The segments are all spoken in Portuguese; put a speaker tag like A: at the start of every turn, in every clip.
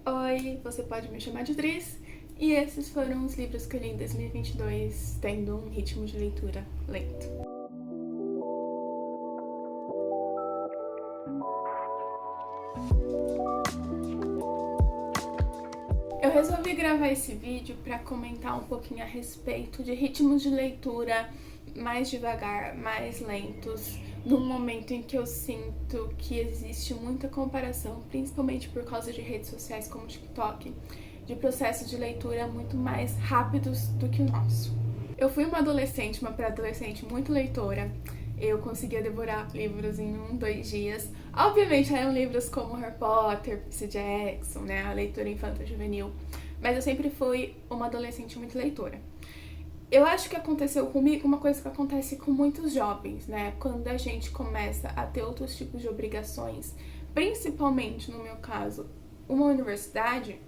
A: Oi, você pode me chamar de Tris, e esses foram os livros que eu li em 2022, tendo um ritmo de leitura lento. Eu resolvi gravar esse vídeo para comentar um pouquinho a respeito de ritmos de leitura mais devagar, mais lentos, num momento em que eu sinto que existe muita comparação, principalmente por causa de redes sociais como o TikTok, de processos de leitura muito mais rápidos do que o nosso. Eu fui uma pré-adolescente muito leitora. Eu conseguia devorar livros em 2 dias. Obviamente eram livros como Harry Potter, Percy Jackson, né, a leitura infanto-juvenil. Mas eu sempre fui uma adolescente muito leitora. Eu acho que aconteceu comigo uma coisa que acontece com muitos jovens, né? Quando a gente começa a ter outros tipos de obrigações, principalmente no meu caso, uma universidade,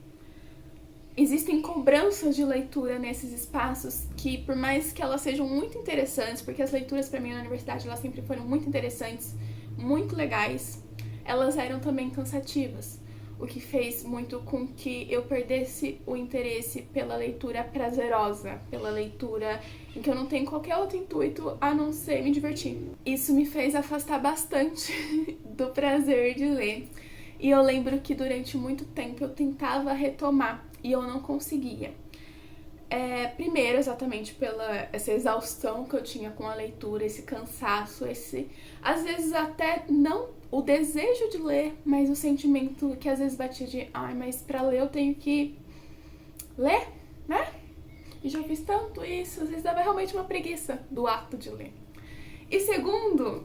A: existem cobranças de leitura nesses espaços que, por mais que elas sejam muito interessantes, porque as leituras para mim na universidade elas sempre foram muito interessantes, muito legais, elas eram também cansativas, o que fez muito com que eu perdesse o interesse pela leitura prazerosa, pela leitura em que eu não tenho qualquer outro intuito a não ser me divertir. Isso me fez afastar bastante do prazer de ler. E eu lembro que durante muito tempo eu tentava retomar e eu não conseguia. Primeiro, exatamente pela essa exaustão que eu tinha com a leitura, esse cansaço, às vezes até não o desejo de ler, mas o sentimento que às vezes batia de mas pra ler eu tenho que ler, né? E já fiz tanto isso, às vezes dava realmente uma preguiça do ato de ler. E segundo,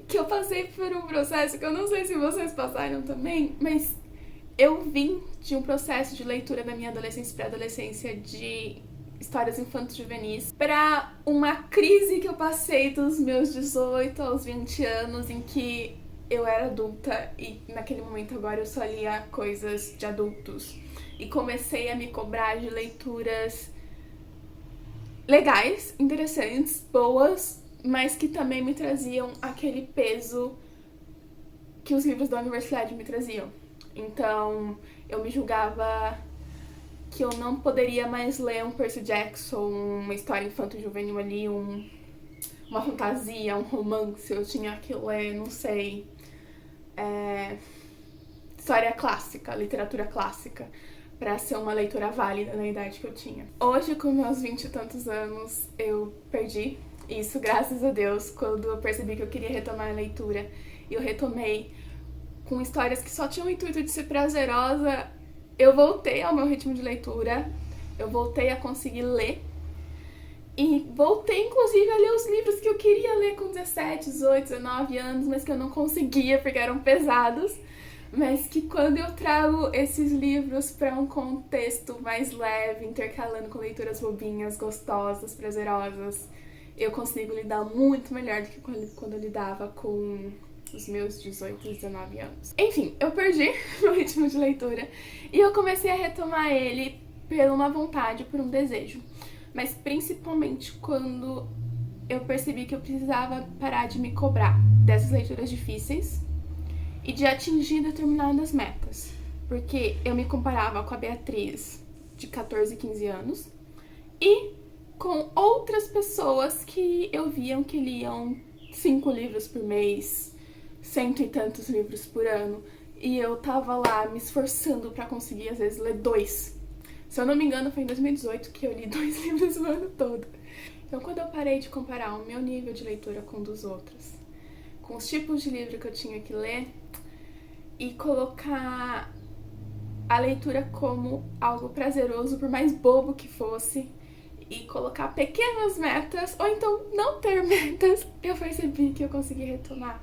A: que eu passei por um processo que eu não sei se vocês passaram também, mas eu vim de um processo de leitura da minha adolescência e pré-adolescência de histórias infanto-juvenis para uma crise que eu passei dos meus 18 aos 20 anos, em que eu era adulta e naquele momento agora eu só lia coisas de adultos. E comecei a me cobrar de leituras legais, interessantes, boas, mas que também me traziam aquele peso que os livros da universidade me traziam. Então, eu me julgava que eu não poderia mais ler um Percy Jackson, uma história infanto-juvenil ali, uma fantasia, um romance. Eu tinha que ler, não sei, história clássica, literatura clássica, para ser uma leitura válida na idade que eu tinha. Hoje, com meus 20 e tantos anos, eu perdi isso, graças a Deus, quando eu percebi que eu queria retomar a leitura. E eu retomei com histórias que só tinham o intuito de ser prazerosa. Eu voltei ao meu ritmo de leitura, eu voltei a conseguir ler e voltei inclusive a ler os livros que eu queria ler com 17, 18, 19 anos, mas que eu não conseguia porque eram pesados, mas que quando eu trago esses livros para um contexto mais leve, intercalando com leituras bobinhas, gostosas, prazerosas, eu consigo lidar muito melhor do que quando eu lidava com os meus 18 e 19 anos. Enfim, eu perdi meu ritmo de leitura e eu comecei a retomar ele por uma vontade, por um desejo. Mas principalmente quando eu percebi que eu precisava parar de me cobrar dessas leituras difíceis e de atingir determinadas metas. Porque eu me comparava com a Beatriz de 14, 15 anos e com outras pessoas que eu via que liam 5 livros por mês, 100 e tantos livros por ano, e eu tava lá me esforçando pra conseguir às vezes ler 2. Se eu não me engano, foi em 2018 que eu li 2 livros o ano todo. Então, quando eu parei de comparar o meu nível de leitura com o dos outros, com os tipos de livro que eu tinha que ler, e colocar a leitura como algo prazeroso, por mais bobo que fosse, e colocar pequenas metas, ou então não ter metas, eu percebi que eu consegui retomar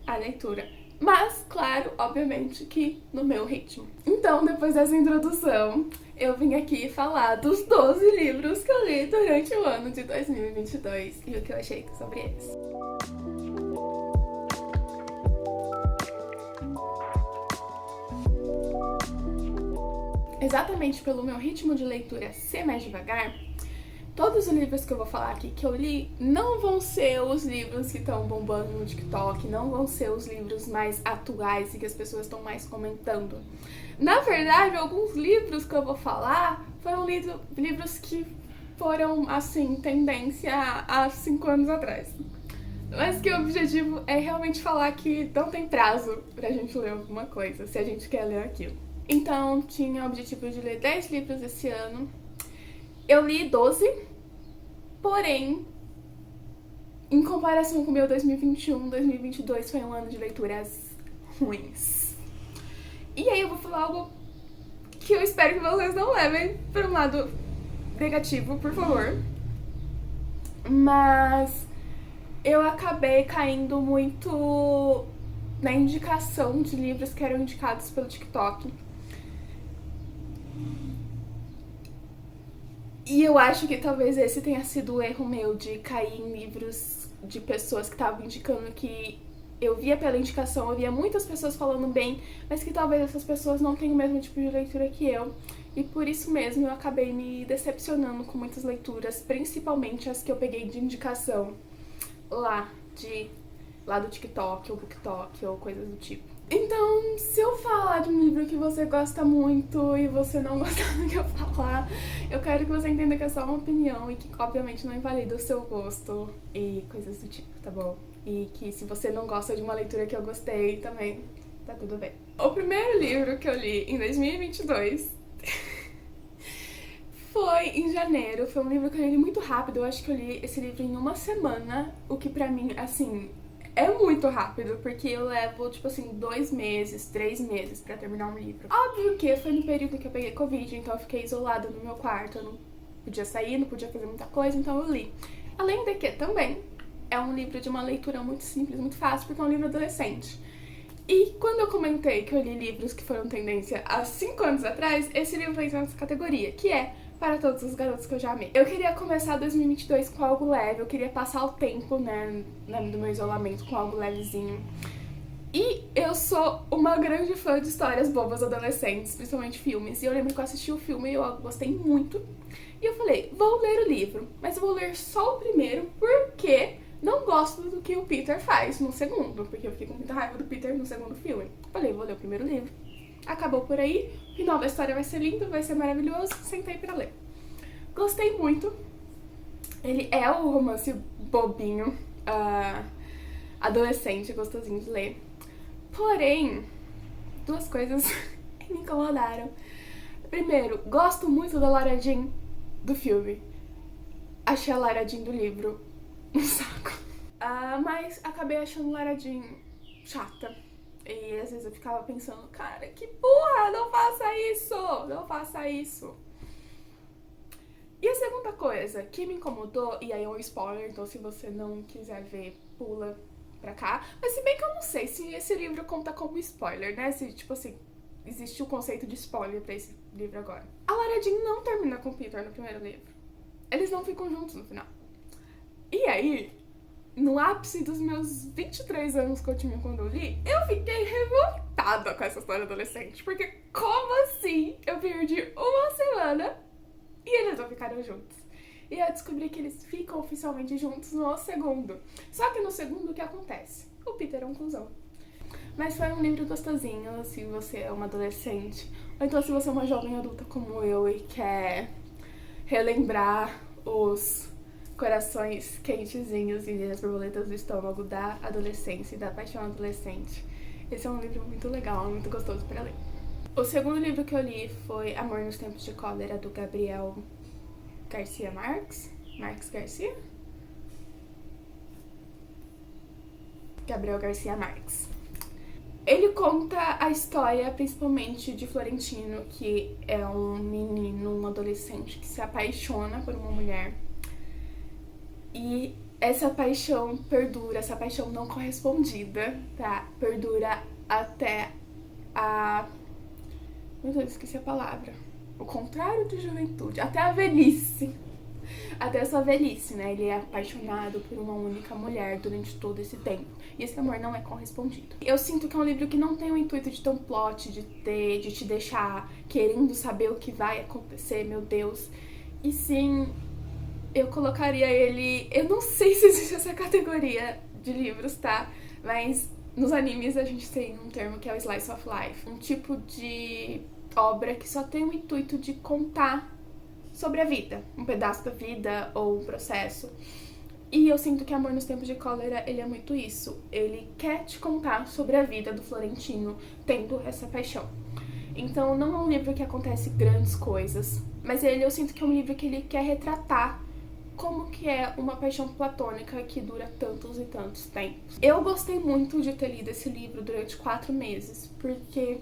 A: a leitura. Mas, claro, obviamente que no meu ritmo. Então, depois dessa introdução, eu vim aqui falar dos 12 livros que eu li durante o ano de 2022 e o que eu achei sobre eles. Exatamente pelo meu ritmo de leitura ser mais devagar, Todos os livros que eu vou falar aqui que eu li não vão ser os livros que estão bombando no TikTok, não vão ser os livros mais atuais e que as pessoas estão mais comentando. Na verdade, alguns livros que eu vou falar foram livros que foram, assim, tendência há 5 anos atrás. Mas que o objetivo é realmente falar que não tem prazo pra gente ler alguma coisa, se a gente quer ler aquilo. Então, tinha o objetivo de ler 10 livros esse ano. Eu li 12, porém, em comparação com o meu 2021, 2022 foi um ano de leituras ruins. E aí eu vou falar algo que eu espero que vocês não levem para um lado negativo, por favor. Mas eu acabei caindo muito na indicação de livros que eram indicados pelo TikTok. E eu acho que talvez esse tenha sido o erro meu, de cair em livros de pessoas que estavam indicando que eu via pela indicação, eu via muitas pessoas falando bem, mas que talvez essas pessoas não tenham o mesmo tipo de leitura que eu. E por isso mesmo eu acabei me decepcionando com muitas leituras, principalmente as que eu peguei de indicação lá do TikTok, ou BookTok, ou coisas do tipo. Então, se eu falar de um livro que você gosta muito e você não gostar do que eu falar, eu quero que você entenda que é só uma opinião e que, obviamente, não invalida o seu gosto e coisas do tipo, tá bom? E que se você não gosta de uma leitura que eu gostei, também tá tudo bem. O primeiro livro que eu li em 2022 foi em janeiro. Foi um livro que eu li muito rápido. Eu acho que eu li esse livro em uma semana, o que pra mim, assim, é muito rápido, porque eu levo, tipo assim, 2 meses, 3 meses pra terminar um livro. Óbvio que foi no período que eu peguei Covid, então eu fiquei isolada no meu quarto, eu não podia sair, não podia fazer muita coisa, então eu li. Além de que, também, é um livro de uma leitura muito simples, muito fácil, porque é um livro adolescente. E quando eu comentei que eu li livros que foram tendência há 5 anos atrás, esse livro entra nessa categoria, que é Para Todos os Garotos que Eu Já Amei. Eu queria começar 2022 com algo leve, eu queria passar o tempo, né, do meu isolamento com algo levezinho. E eu sou uma grande fã de histórias bobas adolescentes, principalmente filmes. E eu lembro que eu assisti o filme e eu gostei muito. E eu falei, vou ler o livro, mas eu vou ler só o primeiro porque não gosto do que o Peter faz no segundo, porque eu fiquei com muita raiva do Peter no segundo filme. Falei, vou ler o primeiro livro. Acabou por aí, o final da história vai ser lindo, vai ser maravilhoso, sentei pra ler. Gostei muito. Ele é o romance bobinho, adolescente, gostosinho de ler. Porém, 2 coisas me incomodaram. Primeiro, gosto muito da Lara Jean do filme. Achei a Lara Jean do livro um saco. Mas acabei achando Lara Jean chata. E às vezes eu ficava pensando, cara, que porra, não faça isso, não faça isso. E a segunda coisa que me incomodou, e aí é um spoiler, então se você não quiser ver, pula pra cá. Mas se bem que eu não sei se esse livro conta como spoiler, né? Se, tipo assim, existe o conceito de spoiler pra esse livro agora. A Lara Jean não termina com o Peter no primeiro livro. Eles não ficam juntos no final. E aí, no ápice dos meus 23 anos que eu tinha quando eu li, eu fiquei revoltada com essa história adolescente. Porque como assim eu perdi uma semana e eles não ficaram juntos? E eu descobri que eles ficam oficialmente juntos no segundo. Só que no segundo, o que acontece? O Peter é um cuzão. Mas foi um livro gostosinho, se você é uma adolescente. Ou então se você é uma jovem adulta como eu e quer relembrar os corações quentezinhos e as borboletas do estômago da adolescência e da paixão adolescente. Esse é um livro muito legal, muito gostoso pra ler. O segundo livro que eu li foi Amor nos Tempos de Cólera, do Gabriel Garcia Marques. Marques Garcia? Gabriel Garcia Marques. Ele conta a história principalmente de Florentino, que é um menino, um adolescente que se apaixona por uma mulher. E essa paixão perdura, essa paixão não correspondida, tá? Perdura até a... Meu Deus, esqueci a palavra. O contrário de juventude, até a velhice. Até a sua velhice, né? Ele é apaixonado por uma única mulher durante todo esse tempo. E esse amor não é correspondido. Eu sinto que é um livro que não tem o intuito de ter um plot, de te deixar querendo saber o que vai acontecer, meu Deus. E sim, eu colocaria ele... Eu não sei se existe essa categoria de livros, tá? Mas nos animes a gente tem um termo que é o Slice of Life. Um tipo de obra que só tem o intuito de contar sobre a vida. Um pedaço da vida ou um processo. E eu sinto que Amor nos Tempos de Cólera, ele é muito isso. Ele quer te contar sobre a vida do Florentino tendo essa paixão. Então não é um livro que acontece grandes coisas, mas eu sinto que é um livro que ele quer retratar como que é uma paixão platônica que dura tantos e tantos tempos. Eu gostei muito de ter lido esse livro durante 4 meses, porque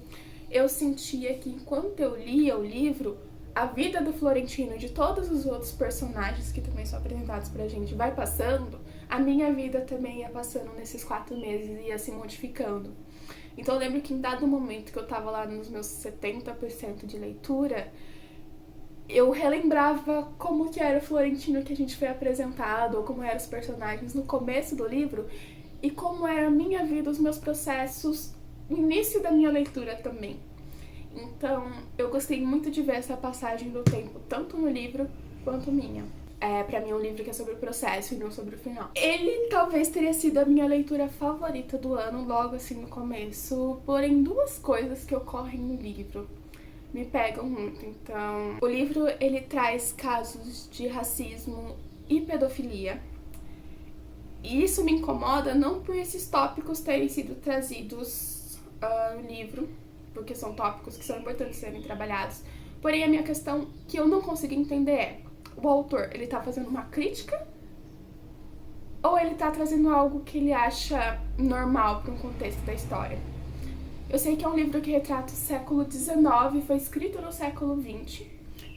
A: eu sentia que enquanto eu lia o livro, a vida do Florentino e de todos os outros personagens que também são apresentados pra gente vai passando, a minha vida também ia passando nesses 4 meses e ia se modificando. Então eu lembro que em dado momento que eu tava lá nos meus 70% de leitura, eu relembrava como que era o Florentino que a gente foi apresentado, ou como eram os personagens no começo do livro, e como era a minha vida, os meus processos, no início da minha leitura também. Então, eu gostei muito de ver essa passagem do tempo, tanto no livro quanto minha. Pra mim é um livro que é sobre o processo e não sobre o final. Ele talvez teria sido a minha leitura favorita do ano, logo assim no começo, porém 2 coisas que ocorrem no livro me pegam muito. Então, o livro ele traz casos de racismo e pedofilia. E isso me incomoda não por esses tópicos terem sido trazidos no livro, porque são tópicos que são importantes serem trabalhados. Porém, a minha questão que eu não consigo entender é: o autor, ele tá fazendo uma crítica? Ou ele tá trazendo algo que ele acha normal para um contexto da história? Eu sei que é um livro que retrata o século XIX, foi escrito no século XX.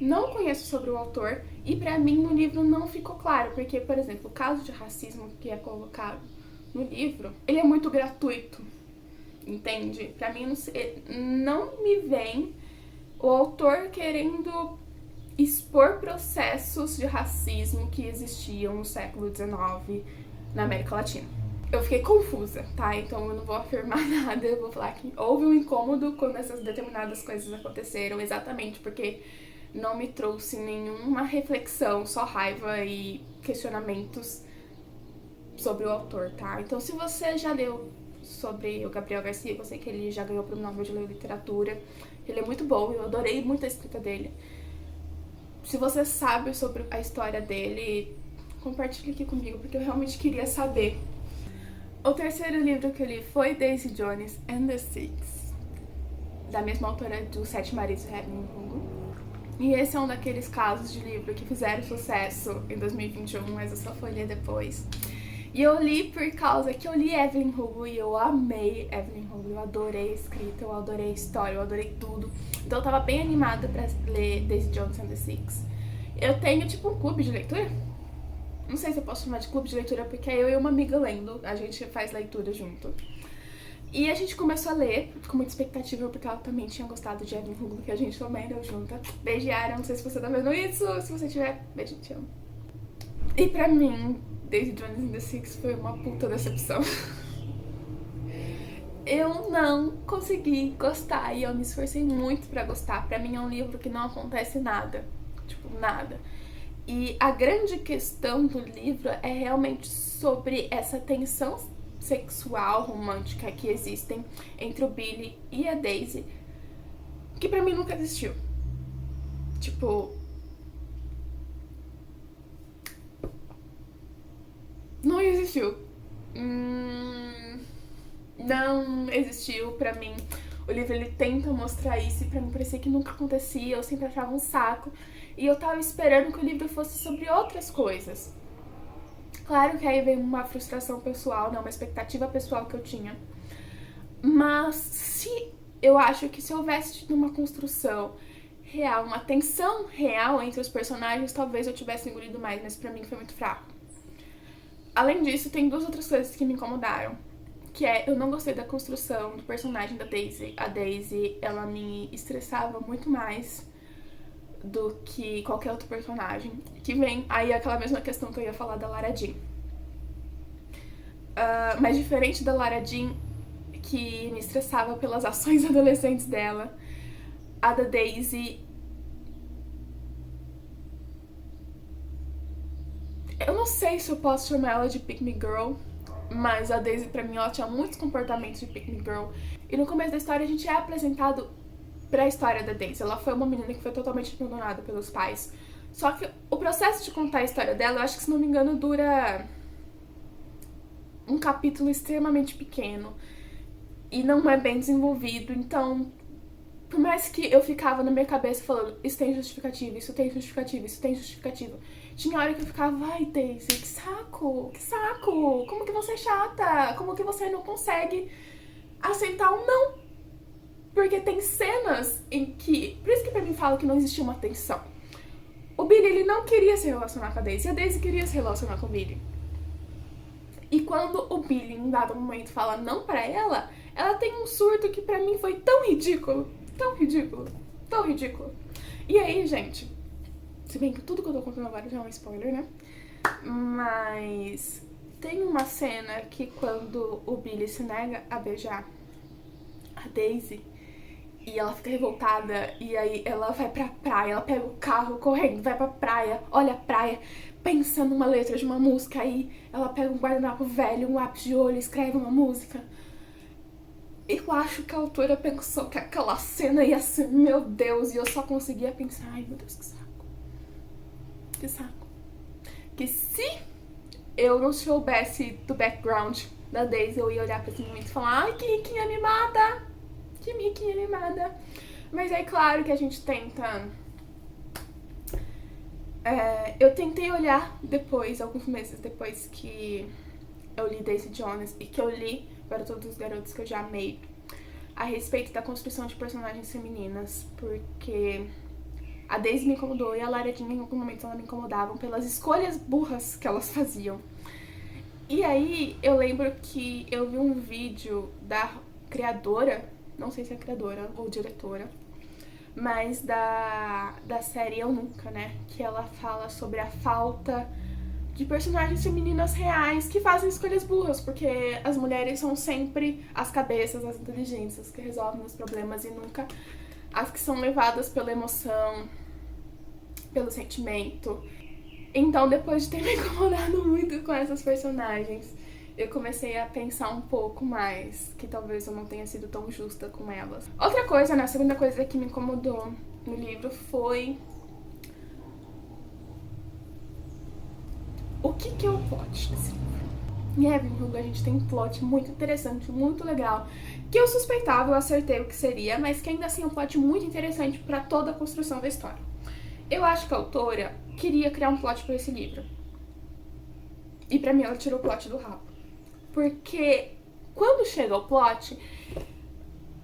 A: Não conheço sobre o autor e pra mim no livro não ficou claro, porque, por exemplo, o caso de racismo que é colocado no livro, ele é muito gratuito, entende? Pra mim não me vem o autor querendo expor processos de racismo que existiam no século XIX na América Latina. Eu fiquei confusa, tá? Então eu não vou afirmar nada, eu vou falar que houve um incômodo quando essas determinadas coisas aconteceram, exatamente porque não me trouxe nenhuma reflexão, só raiva e questionamentos sobre o autor, tá? Então se você já leu sobre o Gabriel Garcia, eu sei que ele já ganhou o Prêmio Nobel de Literatura, ele é muito bom, eu adorei muito a escrita dele. Se você sabe sobre a história dele, compartilhe aqui comigo, porque eu realmente queria saber. O terceiro livro que eu li foi Daisy Jones and the Six, da mesma autora do Sete Maridos de Evelyn Hugo. E esse é um daqueles casos de livro que fizeram sucesso em 2021, mas eu só fui ler depois. E eu li por causa que eu li Evelyn Hugo e eu amei Evelyn Hugo, eu adorei a escrita, eu adorei a história, eu adorei tudo. Então eu tava bem animada pra ler Daisy Jones and the Six. Eu tenho tipo um clube de leitura. Não sei se eu posso chamar de clube de leitura, porque é eu e uma amiga lendo, a gente faz leitura junto. E a gente começou a ler com muita expectativa, porque ela também tinha gostado de Evelyn Hugo, que a gente também leu junta. Beijo, Yara, não sei se você tá vendo isso, se você tiver, beijo, te amo. E pra mim, Daisy Jones and the Six foi uma puta decepção. Eu não consegui gostar e eu me esforcei muito pra gostar. Pra mim é um livro que não acontece nada, tipo, nada. E a grande questão do livro é realmente sobre essa tensão sexual, romântica que existem entre o Billy e a Daisy, que pra mim nunca existiu. Tipo, não existiu. Não existiu pra mim. O livro ele tenta mostrar isso e pra mim parecia que nunca acontecia, eu sempre achava um saco. E eu tava esperando que o livro fosse sobre outras coisas. Claro que aí veio uma frustração pessoal, né, uma expectativa pessoal que eu tinha. Mas eu acho que se houvesse uma construção real, uma tensão real entre os personagens, talvez eu tivesse engolido mais, mas pra mim foi muito fraco. Além disso, tem 2 outras coisas que me incomodaram. Que é, eu não gostei da construção do personagem da Daisy. A Daisy, ela me estressava muito mais do que qualquer outro personagem. Que vem aí aquela mesma questão que eu ia falar da Lara Jean. Mas diferente da Lara Jean, que me estressava pelas ações adolescentes dela, a da Daisy sei se eu posso chamar ela de pick me girl, mas a Daisy, pra mim, ela tinha muitos comportamentos de pick me girl. E no começo da história, a gente é apresentado pra história da Daisy. Ela foi uma menina que foi totalmente abandonada pelos pais. Só que o processo de contar a história dela, eu acho que, se não me engano, dura um capítulo extremamente pequeno. E não é bem desenvolvido. Então, por mais que eu ficava na minha cabeça falando, isso tem justificativa, isso tem justificativa, isso tem justificativa, tinha hora que eu ficava, ai, Daisy, que saco, como que você é chata, como que você não consegue aceitar um não? Porque tem cenas em que, por isso que pra mim fala que não existia uma tensão. O Billy, ele não queria se relacionar com a Daisy queria se relacionar com o Billy. E quando o Billy, em dado momento, fala não pra ela, ela tem um surto que pra mim foi tão ridículo, tão ridículo, tão ridículo. E aí, gente, se bem que tudo que eu tô contando agora já é um spoiler, né? Mas tem uma cena que quando o Billy se nega a beijar a Daisy e ela fica revoltada, e aí ela vai pra praia, ela pega o carro correndo, vai pra praia, olha a praia, pensa numa letra de uma música, aí ela pega um guardanapo velho, um lápis de olho, escreve uma música. Eu acho que a autora pensou que aquela cena ia ser, meu Deus, e eu só conseguia pensar, ai meu Deus, que saco. Que saco. Que se eu não soubesse do background da Daisy, eu ia olhar pra esse momento e falar, ai, que riquinha mimada. Que riquinha mimada. Mas é claro que a gente tenta... eu tentei olhar depois, alguns meses depois que eu li Daisy Jones e que eu li Para Todos os Garotos que eu já amei, a respeito da construção de personagens femininas, porque a Daisy me incomodou e a Lara Jean, em algum momento, ela me incomodavam pelas escolhas burras que elas faziam. E aí eu lembro que eu vi um vídeo da criadora, não sei se é criadora ou diretora, mas da série Eu Nunca, né? Que ela fala sobre a falta de personagens femininas reais que fazem escolhas burras, porque as mulheres são sempre as cabeças, as inteligentes, as que resolvem os problemas e nunca as que são levadas pela emoção, pelo sentimento. Então, depois de ter me incomodado muito com essas personagens, eu comecei a pensar um pouco mais que talvez eu não tenha sido tão justa com elas. Outra coisa, né, a segunda coisa que me incomodou no livro foi o que é o plot desse livro. Em Ravenholm a gente tem um plot muito interessante, muito legal, que eu suspeitava, eu acertei o que seria, mas que ainda assim é um plot muito interessante para toda a construção da história. Eu acho que a autora queria criar um plot para esse livro. E pra mim ela tirou o plot do rabo. Porque quando chega o plot,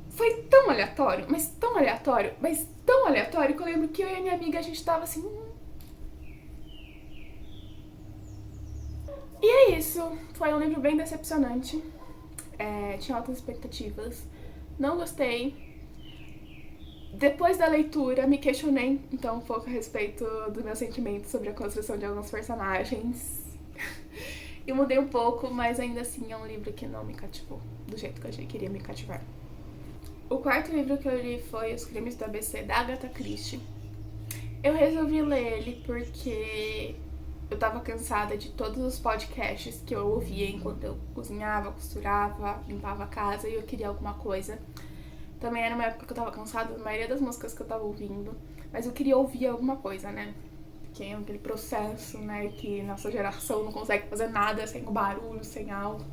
A: foi tão aleatório, mas tão aleatório, mas tão aleatório, que eu lembro que eu e a minha amiga, a gente tava assim... E é isso. Foi um livro bem decepcionante. Tinha altas expectativas. Não gostei. Depois da leitura, me questionei então um pouco a respeito do meu sentimento sobre a construção de alguns personagens. Eu mudei um pouco, mas ainda assim é um livro que não me cativou do jeito que eu achei que iria me cativar. O quarto livro que eu li foi Os Crimes do ABC, da Agatha Christie. Eu resolvi ler ele porque eu tava cansada de todos os podcasts que eu ouvia enquanto eu cozinhava, costurava, limpava a casa, e eu queria alguma coisa. Também era uma época que eu tava cansada da maioria das músicas que eu tava ouvindo, mas eu queria ouvir alguma coisa, né? Que é aquele processo, né, que nossa geração não consegue fazer nada sem o barulho, sem algo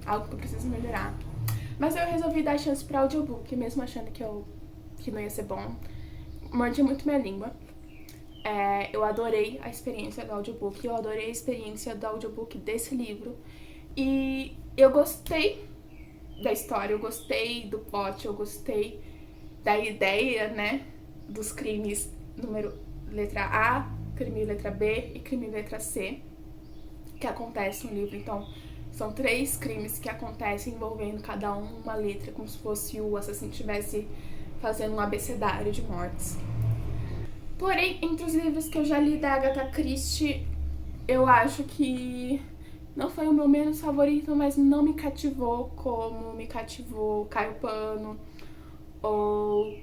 A: que eu preciso melhorar. Mas eu resolvi dar chance pra audiobook, mesmo achando que não ia ser bom. Mordi muito minha língua. Eu adorei a experiência do audiobook, eu adorei a experiência do audiobook desse livro. E eu gostei da história, eu gostei do plot, eu gostei da ideia, né, dos crimes letra A, crime letra B e crime letra C, que acontece no livro. Então, são 3 crimes que acontecem envolvendo cada um uma letra, como se fosse o assassino estivesse fazendo um abecedário de mortes. Porém, entre os livros que eu já li da Agatha Christie, eu acho que não foi o meu menos favorito, mas não me cativou como me cativou Caio Pano ou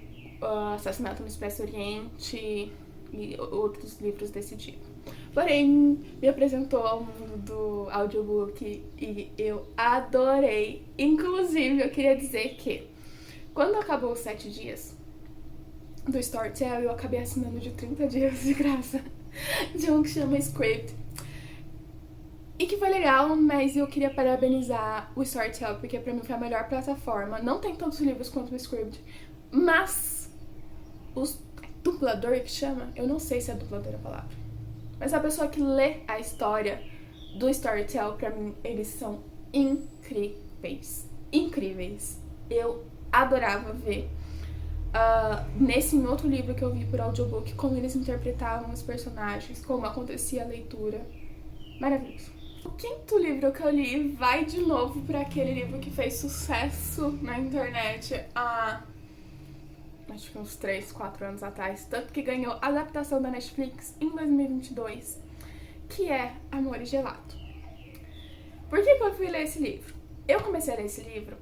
A: Assassinato no Expresso Oriente e outros livros desse tipo. Porém, me apresentou ao mundo do audiobook e eu adorei. Inclusive, eu queria dizer que quando acabou os 7 dias do Storytel, eu acabei assinando de 30 dias de graça de um que chama Script. E que foi legal, mas eu queria parabenizar o Storytel, porque pra mim foi a melhor plataforma. Não tem tantos livros quanto o Script, mas os dublador que chama, eu não sei se é dublador a palavra, mas a pessoa que lê a história do Storytel, pra mim, eles são incríveis. Incríveis. Eu adorava ver nesse outro livro que eu vi por audiobook, como eles interpretavam os personagens, como acontecia a leitura. Maravilhoso. O quinto livro que eu li vai de novo para aquele livro que fez sucesso na internet há acho que uns 3, 4 anos atrás, tanto que ganhou adaptação da Netflix em 2022, que é Amor e Gelato. Por que eu fui ler esse livro? Eu comecei a ler esse livro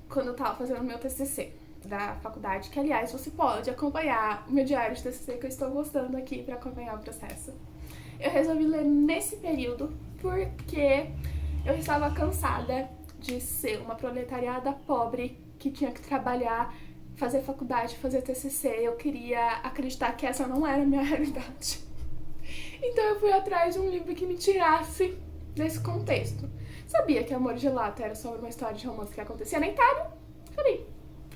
A: quando eu tava fazendo o meu TCC da faculdade, que aliás você pode acompanhar o meu diário de TCC que eu estou postando aqui para acompanhar o processo. Eu resolvi ler nesse período porque eu estava cansada de ser uma proletariada pobre que tinha que trabalhar, fazer faculdade, fazer TCC. Eu queria acreditar que essa não era a minha realidade. Então eu fui atrás de um livro que me tirasse desse contexto. Sabia que Amor e Gelato era sobre uma história de romance que acontecia na Itália? Falei,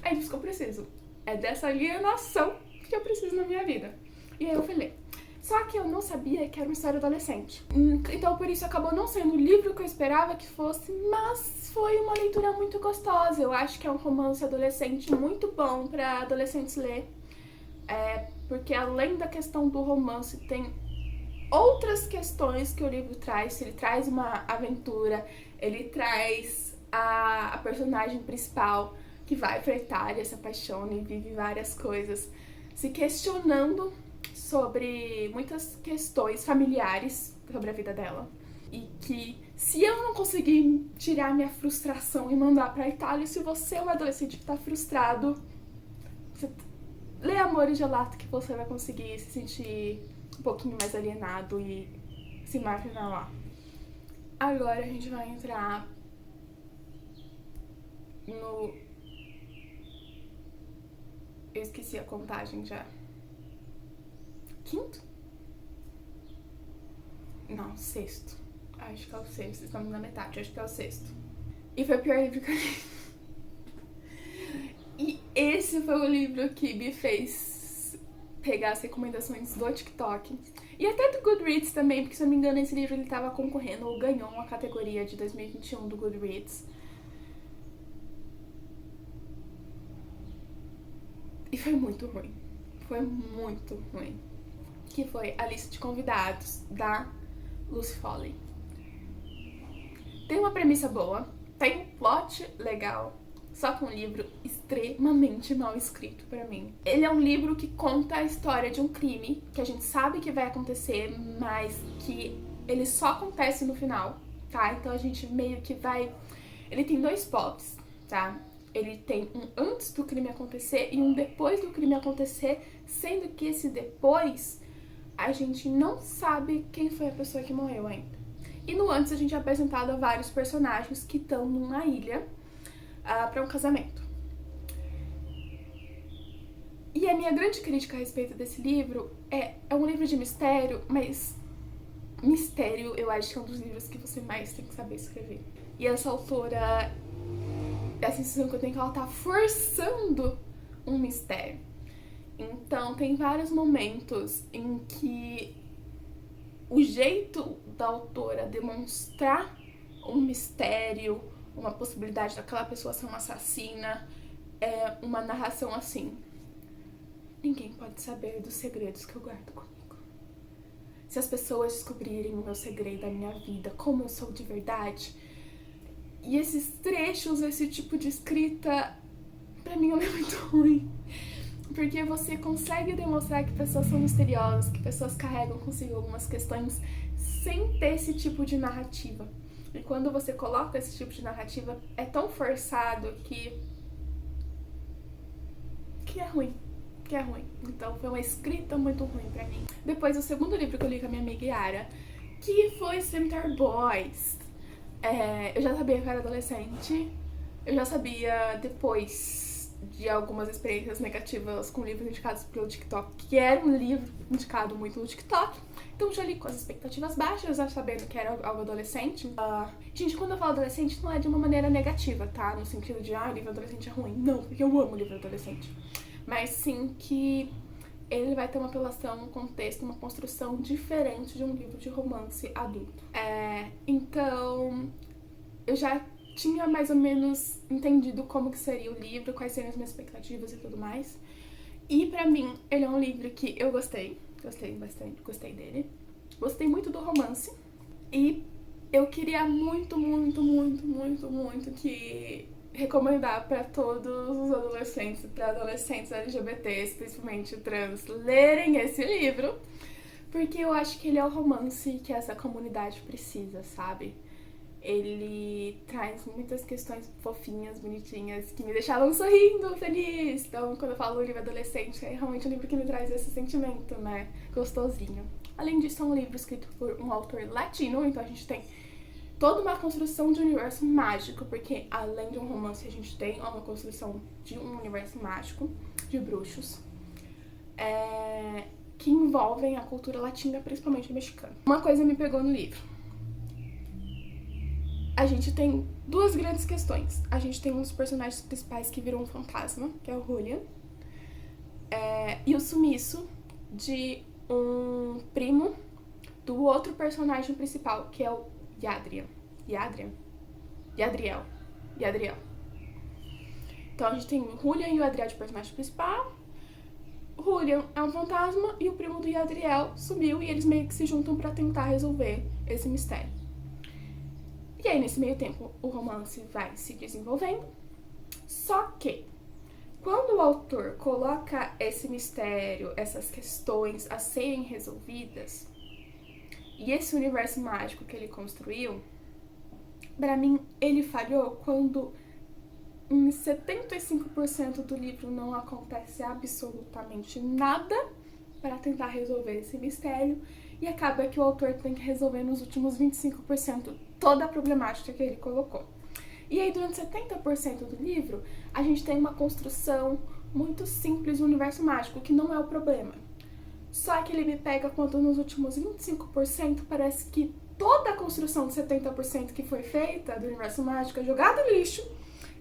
A: é disso que eu preciso. É dessa alienação que eu preciso na minha vida. E aí eu fui ler. Só que eu não sabia que era uma história adolescente. Então por isso acabou não sendo o livro que eu esperava que fosse, mas foi uma leitura muito gostosa. Eu acho que é um romance adolescente muito bom para adolescentes ler. Porque além da questão do romance, tem outras questões que o livro traz. Ele traz uma aventura, ele traz a personagem principal que vai pra Itália, se apaixona e vive várias coisas, se questionando sobre muitas questões familiares sobre a vida dela. E que se eu não conseguir tirar minha frustração e mandar pra Itália, se você é um adolescente que tá frustrado, você lê Amor e Gelato que você vai conseguir se sentir um pouquinho mais alienado e se marginar lá. Agora a gente vai entrar no... Eu esqueci a contagem já. Quinto? Não, sexto. Acho que é o sexto. Estamos na metade, acho que é o sexto. E foi o pior livro que eu li. E esse foi o livro que me fez pegar as recomendações do TikTok. E até do Goodreads também, porque se eu não me engano esse livro ele tava concorrendo ou ganhou uma categoria de 2021 do Goodreads. E foi muito ruim. Foi muito ruim. Que foi A Lista de Convidados, da Lucy Foley. Tem uma premissa boa, tem um plot legal, só que um livro extremamente mal escrito pra mim. Ele é um livro que conta a história de um crime que a gente sabe que vai acontecer, mas que ele só acontece no final, tá? Então a gente meio que vai... Ele tem 2 plots, tá? Ele tem um antes do crime acontecer e um depois do crime acontecer, sendo que esse depois a gente não sabe quem foi a pessoa que morreu ainda. E no antes a gente é apresentado a vários personagens que estão numa ilha para um casamento. E a minha grande crítica a respeito desse livro é um livro de mistério, mas mistério eu acho que é um dos livros que você mais tem que saber escrever. E essa autora, a sensação que eu tenho é que ela tá forçando um mistério. Então tem vários momentos em que o jeito da autora demonstrar um mistério, uma possibilidade daquela pessoa ser uma assassina, é uma narração assim: ninguém pode saber dos segredos que eu guardo comigo. Se as pessoas descobrirem o meu segredo, a minha vida, como eu sou de verdade. E esses trechos, esse tipo de escrita, pra mim é muito ruim. Porque você consegue demonstrar que pessoas são misteriosas, que pessoas carregam consigo algumas questões sem ter esse tipo de narrativa. E quando você coloca esse tipo de narrativa, é tão forçado que é ruim. que é ruim. Então foi uma escrita muito ruim pra mim. Depois, o segundo livro que eu li com a minha amiga Yara, que foi Centaur Boys. Eu já sabia que eu era adolescente, eu já sabia depois de algumas experiências negativas com livros indicados pelo TikTok, que era um livro indicado muito no TikTok. Então já li com as expectativas baixas, já sabendo que era algo adolescente. Gente, quando eu falo adolescente, não é de uma maneira negativa, tá? No sentido de, livro adolescente é ruim. Não, porque eu amo livro adolescente. Mas sim que ele vai ter uma apelação, um contexto, uma construção diferente de um livro de romance adulto. Então, eu já tinha mais ou menos entendido como que seria o livro, quais seriam as minhas expectativas e tudo mais. E pra mim, ele é um livro que eu gostei bastante, gostei dele. Gostei muito do romance. E eu queria muito que recomendar pra todos os adolescentes, pra adolescentes LGBTs, principalmente trans, lerem esse livro, porque eu acho que ele é o romance que essa comunidade precisa, sabe? Ele traz muitas questões fofinhas, bonitinhas, que me deixavam sorrindo, feliz. Então, quando eu falo livro adolescente, é realmente um livro que me traz esse sentimento, né? Gostosinho. Além disso, é um livro escrito por um autor latino, então a gente tem toda uma construção de universo mágico, porque além de um romance, a gente tem uma construção de um universo mágico, de bruxos, que envolvem a cultura latina, principalmente a mexicana. Uma coisa me pegou no livro. A gente tem duas grandes questões. A gente tem um dos personagens principais que virou um fantasma, que é o Julian, e o sumiço de um primo do outro personagem principal, que é o Yadriel. Então a gente tem o Julian e o Adriel de personagem principal. O Julian é um fantasma e o primo do Yadriel sumiu e eles meio que se juntam pra tentar resolver esse mistério. E aí, nesse meio tempo, o romance vai se desenvolvendo. Só que, quando o autor coloca esse mistério, essas questões a serem resolvidas, e esse universo mágico que ele construiu, pra mim, ele falhou quando em 75% do livro não acontece absolutamente nada para tentar resolver esse mistério, e acaba que o autor tem que resolver nos últimos 25% toda a problemática que ele colocou. E aí, durante 70% do livro, a gente tem uma construção muito simples do universo mágico, que não é o problema. Só que ele me pega quando nos últimos 25% parece que toda a construção de 70% que foi feita do universo mágico é jogada no lixo,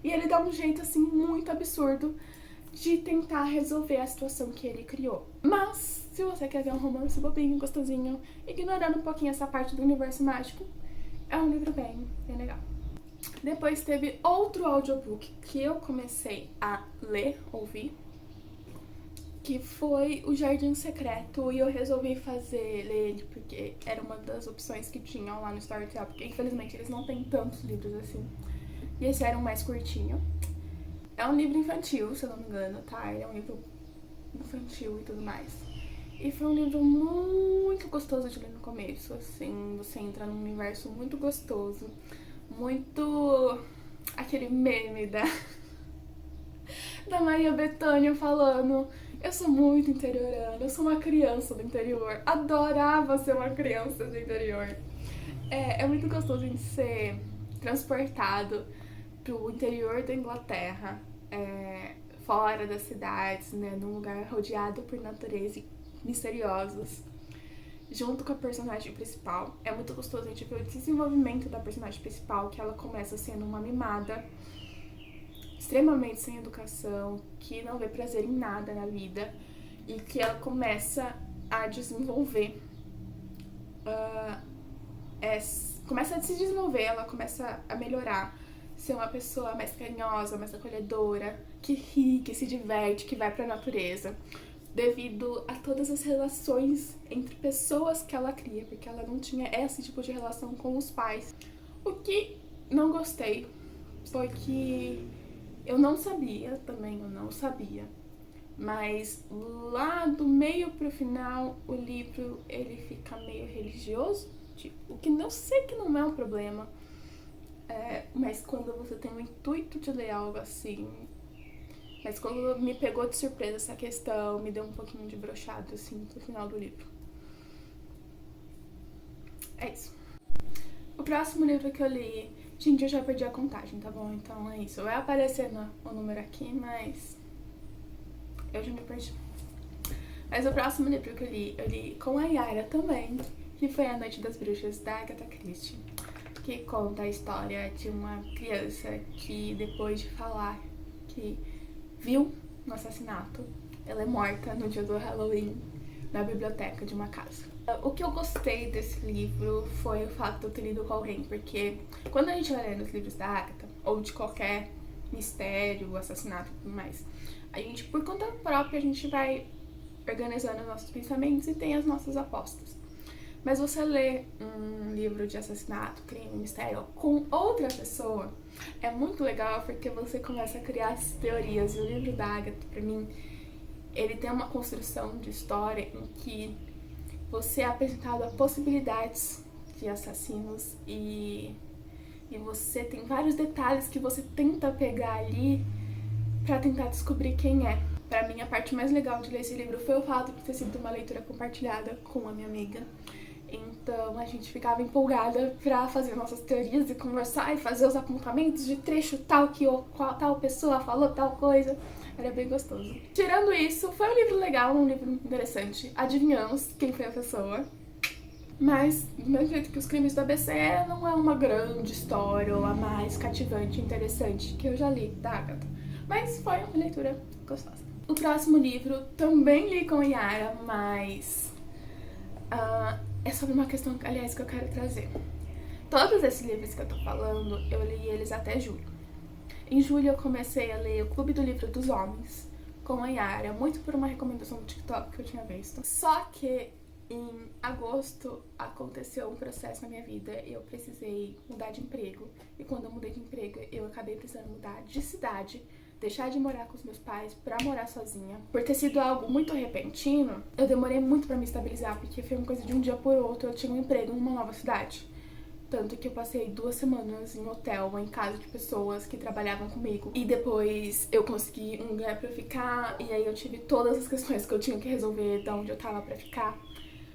A: e ele dá um jeito, assim, muito absurdo de tentar resolver a situação que ele criou. Mas, se você quer ver um romance bobinho, gostosinho, ignorando um pouquinho essa parte do universo mágico, é um livro bem legal. Depois teve outro audiobook que eu comecei a ouvir, que foi O Jardim Secreto, e eu resolvi ler ele porque era uma das opções que tinham lá no Storytel, porque infelizmente eles não têm tantos livros assim, e esse era um mais curtinho. É um livro infantil, se eu não me engano, tá? Ele é um livro infantil e tudo mais. E foi um livro muito gostoso de ler no começo, assim, você entra num universo muito gostoso, muito aquele meme da Maria Bethânia falando: eu sou muito interiorana, eu sou uma criança do interior, adorava ser uma criança do interior. É muito gostoso de ser transportado pro interior da Inglaterra, fora das cidades, né, num lugar rodeado por natureza e misteriosos, junto com a personagem principal. É muito gostoso a gente ver o desenvolvimento da personagem principal, que ela começa sendo uma mimada, extremamente sem educação, que não vê prazer em nada na vida, e que ela começa a desenvolver, começa a se desenvolver, ela começa a melhorar, ser uma pessoa mais carinhosa, mais acolhedora, que ri, que se diverte, que vai pra natureza, devido a todas as relações entre pessoas que ela cria, porque ela não tinha esse tipo de relação com os pais. O que não gostei foi que eu não sabia, mas lá do meio pro final o livro ele fica meio religioso, tipo, o que não sei que não é um problema, mas quando você tem o intuito de ler algo assim, Mas quando me pegou de surpresa essa questão, me deu um pouquinho de broxado, assim, no final do livro. É isso. O próximo livro que eu li... Gente, eu já perdi a contagem, tá bom? Então é isso. Vai aparecer o número aqui, mas... eu já me perdi. Mas o próximo livro que eu li com a Yara também, que foi A Noite das Bruxas, da Agatha Christie, que conta a história de uma criança que, depois de falar que viu um assassinato, ela é morta no dia do Halloween na biblioteca de uma casa. O que eu gostei desse livro foi o fato de eu ter lido com alguém, porque quando a gente vai lendo os livros da Agatha, ou de qualquer mistério, assassinato e tudo mais, a gente, por conta própria, a gente vai organizando os nossos pensamentos e tem as nossas apostas. Mas você lê um livro de assassinato, crime, mistério com outra pessoa é muito legal, porque você começa a criar as teorias. E o livro da Agatha, pra mim, ele tem uma construção de história em que você é apresentado a possibilidades de assassinos e você tem vários detalhes que você tenta pegar ali pra tentar descobrir quem é. Pra mim, a parte mais legal de ler esse livro foi o fato de ter sido uma leitura compartilhada com a minha amiga. Então a gente ficava empolgada pra fazer nossas teorias e conversar e fazer os apontamentos de trecho tal que tal pessoa falou tal coisa. Era bem gostoso. Tirando isso, foi um livro legal, um livro interessante. Adivinhamos quem foi a pessoa. Mas, do mesmo jeito que Os Crimes do ABC, não é uma grande história ou a mais cativante e interessante que eu já li da Agatha. Mas foi uma leitura gostosa. O próximo livro também li com Yara, mas é sobre uma questão, aliás, que eu quero trazer. Todos esses livros que eu tô falando, eu li eles até julho. Em julho eu comecei a ler O Clube do Livro dos Homens com a Yara, muito por uma recomendação do TikTok que eu tinha visto. Só que em agosto aconteceu um processo na minha vida, eu precisei mudar de emprego. E quando eu mudei de emprego, eu acabei precisando mudar de cidade, deixar de morar com os meus pais pra morar sozinha. Por ter sido algo muito repentino, eu demorei muito pra me estabilizar, porque foi uma coisa de um dia por outro, eu tinha um emprego numa nova cidade. Tanto que eu passei 2 semanas em hotel ou em casa de pessoas que trabalhavam comigo. E depois eu consegui um lugar pra ficar, e aí eu tive todas as questões que eu tinha que resolver de onde eu tava pra ficar.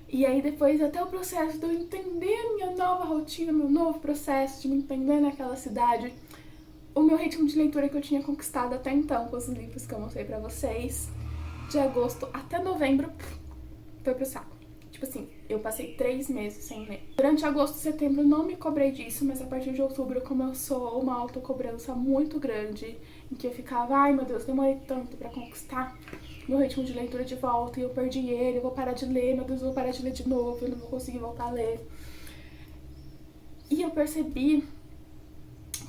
A: E aí depois até o processo de eu entender a minha nova rotina, meu novo processo de me entender naquela cidade, o meu ritmo de leitura que eu tinha conquistado até então com os livros que eu mostrei pra vocês, de agosto até novembro, foi pro saco. Tipo assim, eu passei 3 meses sem ler. Durante agosto e setembro não me cobrei disso, mas a partir de outubro começou uma autocobrança muito grande, em que eu ficava, ai meu Deus, demorei tanto pra conquistar meu ritmo de leitura de volta e eu perdi ele, eu vou parar de ler, meu Deus, eu vou parar de ler de novo, eu não vou conseguir voltar a ler. E eu percebi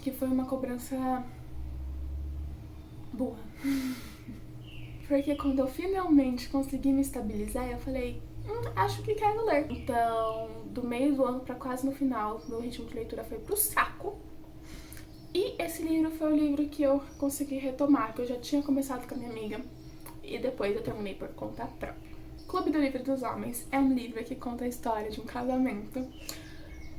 A: que foi uma cobrança boa. Porque quando eu finalmente consegui me estabilizar, eu falei, acho que quero ler. Então, do meio do ano pra quase no final, meu ritmo de leitura foi pro saco. E esse livro foi o livro que eu consegui retomar, que eu já tinha começado com a minha amiga. E depois eu terminei por conta própria. Clube do Livro dos Homens é um livro que conta a história de um casamento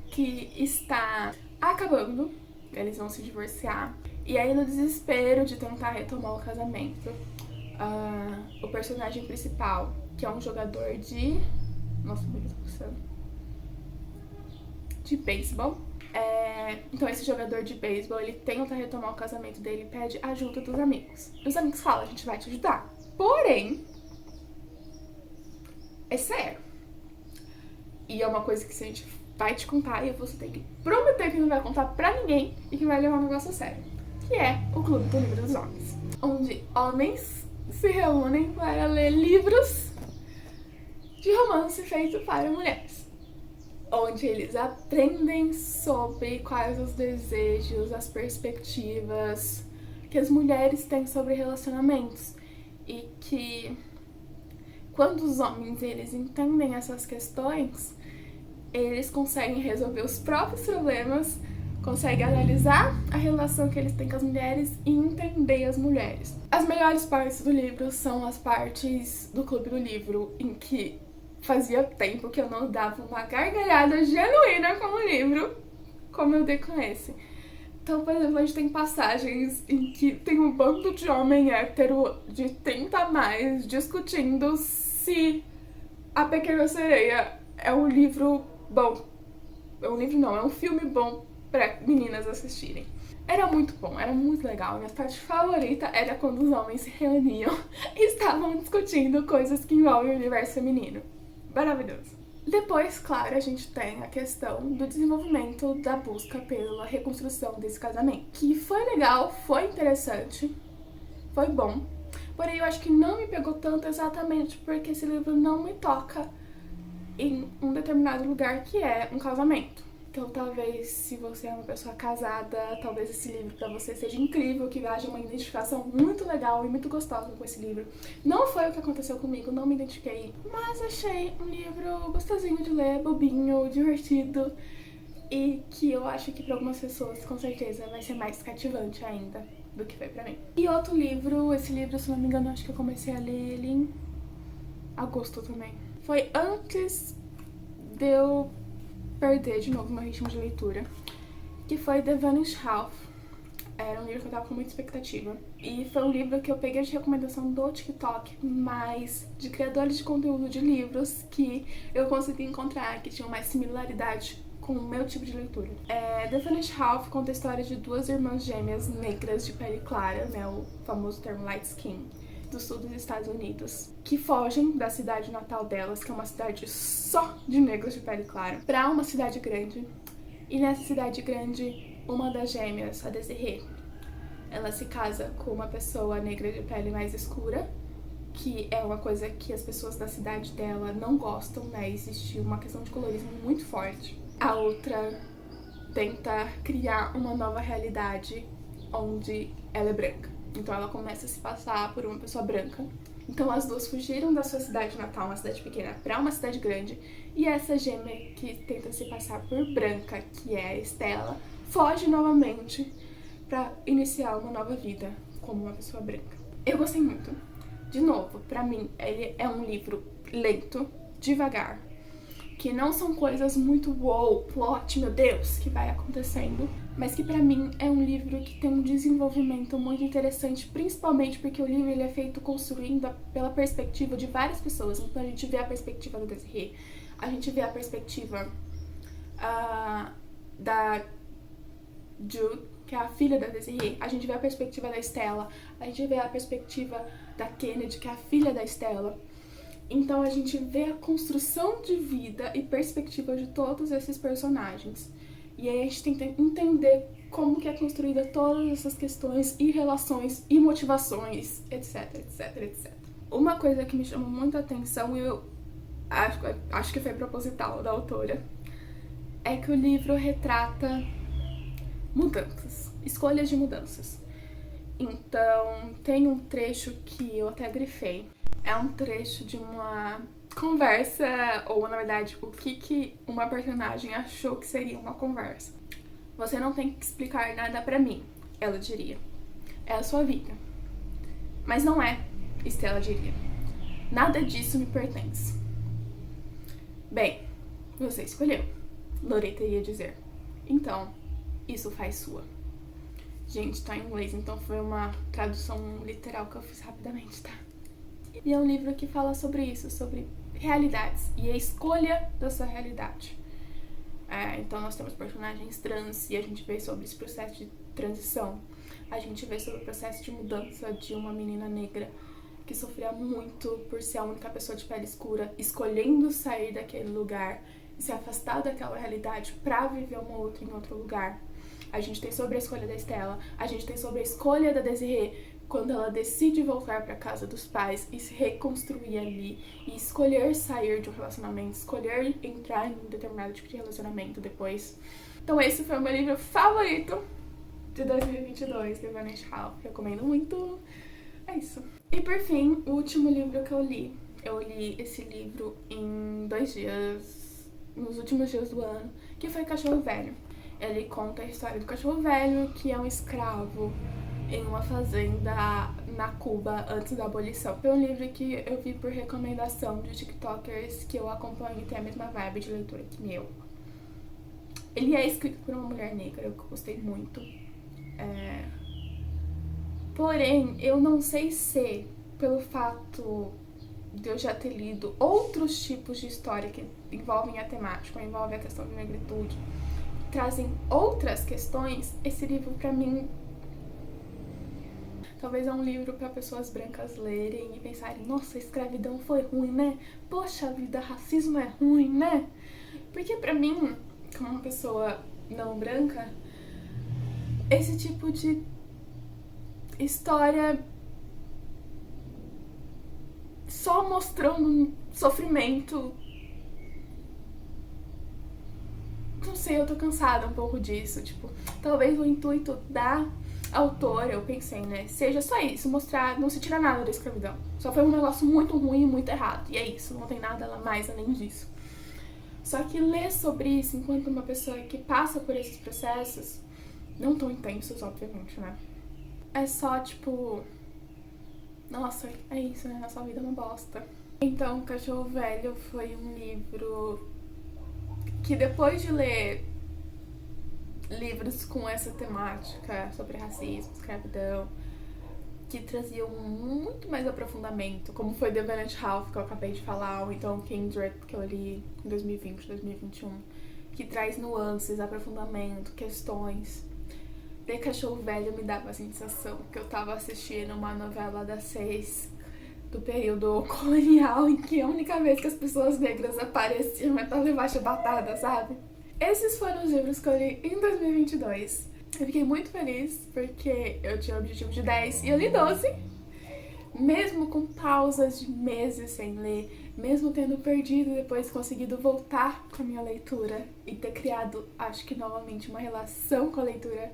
A: que está acabando. Eles vão se divorciar. E aí, no desespero de tentar retomar o casamento, o personagem principal, que é um jogador de... Nossa, meu Deus do céu. De beisebol. Então esse jogador de beisebol, ele tenta retomar o casamento dele e pede ajuda dos amigos. Os amigos falam, a gente vai te ajudar. Porém, é sério. E é uma coisa que a gente vai te contar e você tem que prometer que não vai contar pra ninguém e que vai levar um negócio a sério. Que é o Clube do Livro dos Homens. Onde homens se reúnem para ler livros de romance feito para mulheres. Onde eles aprendem sobre quais os desejos, as perspectivas que as mulheres têm sobre relacionamentos. E que quando os homens eles entendem essas questões, eles conseguem resolver os próprios problemas, conseguem analisar a relação que eles têm com as mulheres e entender as mulheres. As melhores partes do livro são as partes do Clube do Livro, em que fazia tempo que eu não dava uma gargalhada genuína com o livro, como eu dei com esse. Então, por exemplo, a gente tem passagens em que tem um bando de homem hétero de 30 a mais discutindo se A Pequena Sereia é um livro bom. É um livro não, é um filme bom pra meninas assistirem. Era muito bom, era muito legal. Minha parte favorita era quando os homens se reuniam e estavam discutindo coisas que envolvem o universo feminino. Maravilhoso. Depois, claro, a gente tem a questão do desenvolvimento da busca pela reconstrução desse casamento, que foi legal, foi interessante, foi bom, porém eu acho que não me pegou tanto exatamente porque esse livro não me toca em um determinado lugar que é um casamento. Então talvez, se você é uma pessoa casada, talvez esse livro pra você seja incrível, que haja uma identificação muito legal e muito gostosa com esse livro. Não foi o que aconteceu comigo, não me identifiquei, mas achei um livro gostosinho de ler, bobinho, divertido, e que eu acho que pra algumas pessoas, com certeza, vai ser mais cativante ainda do que foi pra mim. E outro livro, esse livro, se não me engano, acho que eu comecei a ler ele em agosto também. Foi antes de eu perder de novo meu ritmo de leitura, que foi The Vanished Half. Era um livro que eu tava com muita expectativa. E foi um livro que eu peguei de recomendação do TikTok, mas de criadores de conteúdo de livros que eu consegui encontrar que tinham mais similaridade com o meu tipo de leitura. The Vanished Half conta a história de duas irmãs gêmeas negras de pele clara, né, o famoso termo light skin, do sul dos Estados Unidos, que fogem da cidade natal delas, que é uma cidade só de negros de pele clara, pra uma cidade grande. E nessa cidade grande, uma das gêmeas, a Desiree, ela se casa com uma pessoa negra de pele mais escura, que é uma coisa que as pessoas da cidade dela não gostam, né? Existe uma questão de colorismo muito forte. A outra tenta criar uma nova realidade onde ela é branca. Então ela começa a se passar por uma pessoa branca. Então as duas fugiram da sua cidade natal, uma cidade pequena, pra uma cidade grande. E essa gêmea que tenta se passar por branca, que é a Estela, foge novamente pra iniciar uma nova vida como uma pessoa branca. Eu gostei muito. De novo, pra mim, ele é um livro lento, devagar, que não são coisas muito wow, plot, meu Deus, que vai acontecendo, mas que pra mim é um livro que tem um desenvolvimento muito interessante, principalmente porque o livro ele é feito construindo pela perspectiva de várias pessoas. Então a gente vê a perspectiva da Desiree, a gente vê a perspectiva da Jude, que é a filha da Desiree, a gente vê a perspectiva da Estela, a gente vê a perspectiva da Kennedy, que é a filha da Estela. Então a gente vê a construção de vida e perspectiva de todos esses personagens. E aí a gente tenta entender como que é construída todas essas questões e relações e motivações, etc, etc, etc. Uma coisa que me chamou muita atenção, e eu acho que foi proposital da autora, é que o livro retrata mudanças, escolhas de mudanças. Então tem um trecho que eu até grifei. É um trecho de uma conversa, ou na verdade, o que uma personagem achou que seria uma conversa. Você não tem que explicar nada pra mim, ela diria. É a sua vida. Mas não é, Estela diria. Nada disso me pertence. Bem, você escolheu, Loretta ia dizer. Então, isso faz sua. Gente, tá em inglês, então foi uma tradução literal que eu fiz rapidamente, tá? E é um livro que fala sobre isso, sobre realidades e a escolha da sua realidade. Então nós temos personagens trans e a gente vê sobre esse processo de transição. A gente vê sobre o processo de mudança de uma menina negra que sofria muito por ser a única pessoa de pele escura, escolhendo sair daquele lugar e se afastar daquela realidade pra viver uma outra em outro lugar. A gente tem sobre a escolha da Estela, a gente tem sobre a escolha da Desiree, quando ela decide voltar para casa dos pais e se reconstruir ali e escolher sair de um relacionamento, escolher entrar em um determinado tipo de relacionamento depois. Então esse foi o meu livro favorito de 2022, The Vanished Half. Recomendo muito. É isso. E por fim, o último livro que eu li esse livro em 2 dias, nos últimos dias do ano, que foi Cachorro Velho. Ele conta a história do cachorro velho, que é um escravo em uma fazenda na Cuba antes da abolição. Foi um livro que eu vi por recomendação de tiktokers que eu acompanho e tem a mesma vibe de leitura que eu. Ele é escrito por uma mulher negra, eu gostei muito. Porém, eu não sei se, pelo fato de eu já ter lido outros tipos de história que envolvem a temática, envolvem a questão de negritude, trazem outras questões, esse livro pra mim talvez é um livro para pessoas brancas lerem e pensarem, nossa, a escravidão foi ruim, né? Poxa vida, racismo é ruim, né? Porque pra mim, como uma pessoa não branca, esse tipo de história só mostrando sofrimento. Não sei, eu tô cansada um pouco disso. Tipo, talvez o intuito da autora, eu pensei, né, seja só isso, mostrar, não se tira nada da escravidão. Só foi um negócio muito ruim e muito errado. E é isso, não tem nada mais além disso. Só que ler sobre isso enquanto uma pessoa que passa por esses processos, não tão intensos, obviamente, né? É só, tipo, nossa, é isso, né? Nossa vida é uma bosta. Então, Cachorro Velho foi um livro que depois de ler livros com essa temática sobre racismo, escravidão, que traziam muito mais aprofundamento, como foi The Valiant Half, que eu acabei de falar, ou então Kindred, que eu li em 2020, 2021, que traz nuances, aprofundamento, questões. The Cachorro Velho me dava a sensação que eu tava assistindo uma novela das 6 do período colonial, em que a única vez que as pessoas negras apareciam era pra levar chibatada, sabe? Esses foram os livros que eu li em 2022. Eu fiquei muito feliz porque eu tinha o objetivo de 10 e eu li 12. Mesmo com pausas de meses sem ler, mesmo tendo perdido e depois conseguido voltar com a minha leitura e ter criado, acho que novamente, uma relação com a leitura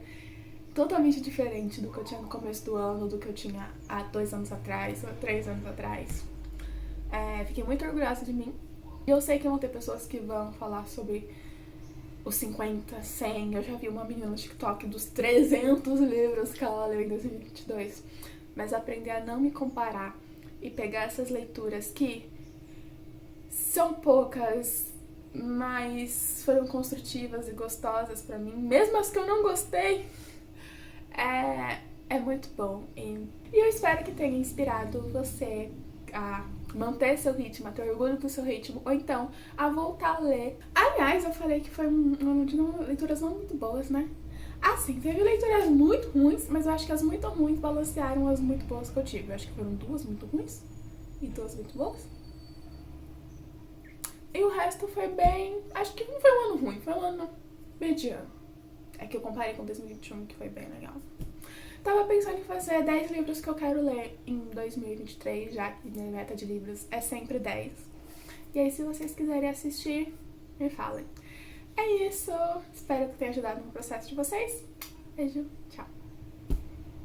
A: totalmente diferente do que eu tinha no começo do ano, do que eu tinha há 2 anos atrás ou 3 anos atrás. Fiquei muito orgulhosa de mim. E eu sei que vão ter pessoas que vão falar sobre os 50, 100, eu já vi uma menina no TikTok dos 300 livros que ela leu em 2022. Mas aprender a não me comparar e pegar essas leituras que são poucas, mas foram construtivas e gostosas pra mim, mesmo as que eu não gostei, é muito bom. E eu espero que tenha inspirado você a manter seu ritmo, a ter orgulho do seu ritmo, ou então a voltar a ler. Aliás, eu falei que foi um ano de leituras não muito boas, né? Assim, teve leituras muito ruins, mas eu acho que as muito ruins balancearam as muito boas que eu tive. Eu acho que foram 2 muito ruins e 2 muito boas. E o resto foi bem... Acho que não foi um ano ruim, foi um ano mediano. É que eu comparei com 2021, que foi bem legal. Tava pensando em fazer 10 livros que eu quero ler em 2023, já que minha meta de livros é sempre 10. E aí, se vocês quiserem assistir, me falem. É isso. Espero que tenha ajudado no processo de vocês. Beijo. Tchau.